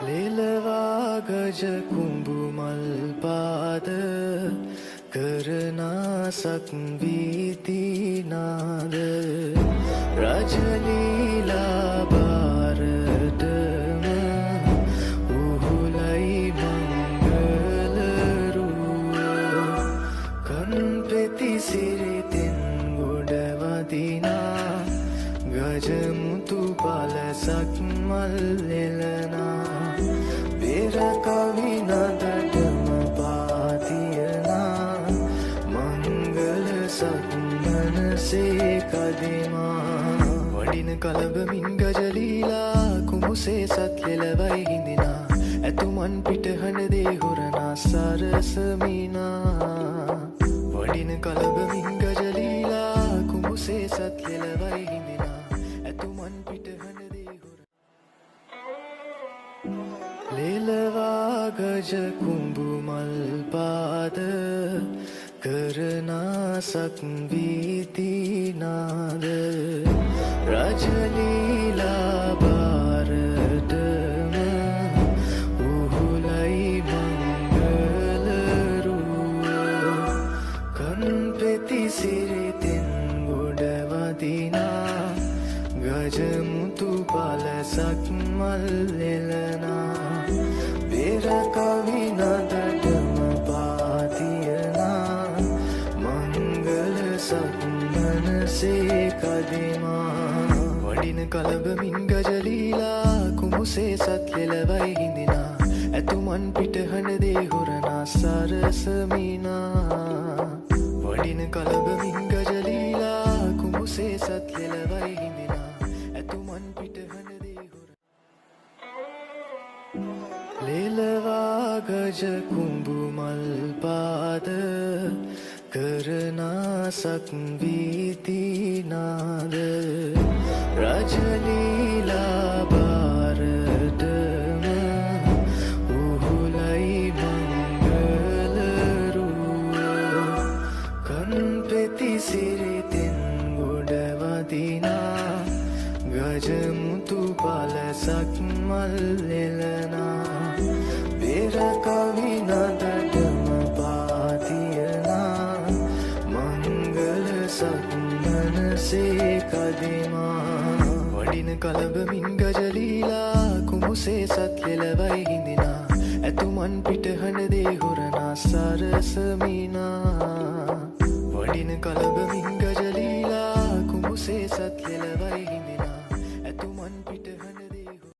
ලෙලවා ගජ කුඹු මල් පාද කරනාසක් වීතිනාද රජලීලා බාරටම උහුලයි මංගලරුව කන්පෙති සිරිතෙන් ගොඩවදිනා ගජමුතු පලසක් මල් එලනා පෙර කවි නදටම පාතියනා මංගල සක්මනසේ කදිමා වඩින කලබමින් ගජලීලා කුමුසේ සත් ලෙලවයි හිඳිනා ඇතුමන් පිට හඬදේ හොරනා සරසමිනා වඩින කලබමින් ගජලීලා කුමුසේ සත් ලෙලවයි හිඳිනා ඇතුමන් පිට හඬදේ ලෙලවා ගජ කුඹු මල් පාද කරනාසක් වීතිනාද රජලීලා බාරටම උහුලයි මංගලරුව කන්පෙති සිරිතෙන් ගොඩවදිනා ගජමුතු පලසක් මල් එලනා පෙර කවි නදටම පාතියනා මංගල සක්මනසේ කදිමා වඩින කලබමින් ගජලීලා කුමුසේ සත් ලෙලවයි හිඳිනා ඇතුමන් පිට හඬදේ හොරනා සරසමිනා වඩින කලබමින් ගජලීලා කුමුසේ සත් ලෙලවයි හිඳිනා ඇතුමන් පිට හඬදේ ලෙලවා ගජ කුඹු මල් පාද කරනාසක් වීතිනාද රජලීලා බාරටම උහුලයි මංගලරුව කන්පෙති සිරිතෙන් ගොඩවදිනා ගජමුතු පලසක් මල් එලනා පෙර කවි නදටම පාතියනා මංගල සක්මනසේ කදිමා වඩින කලබමින් ගජලීලා කුමුසේ සත් ලෙලවයි හිඳිනා ඇතුමන් පිට හඬදේ හොරනා සරසමිනා වඩින කලබමින් ගජලීලා කුමුසේ සත් ලෙලවයි හිඳිනා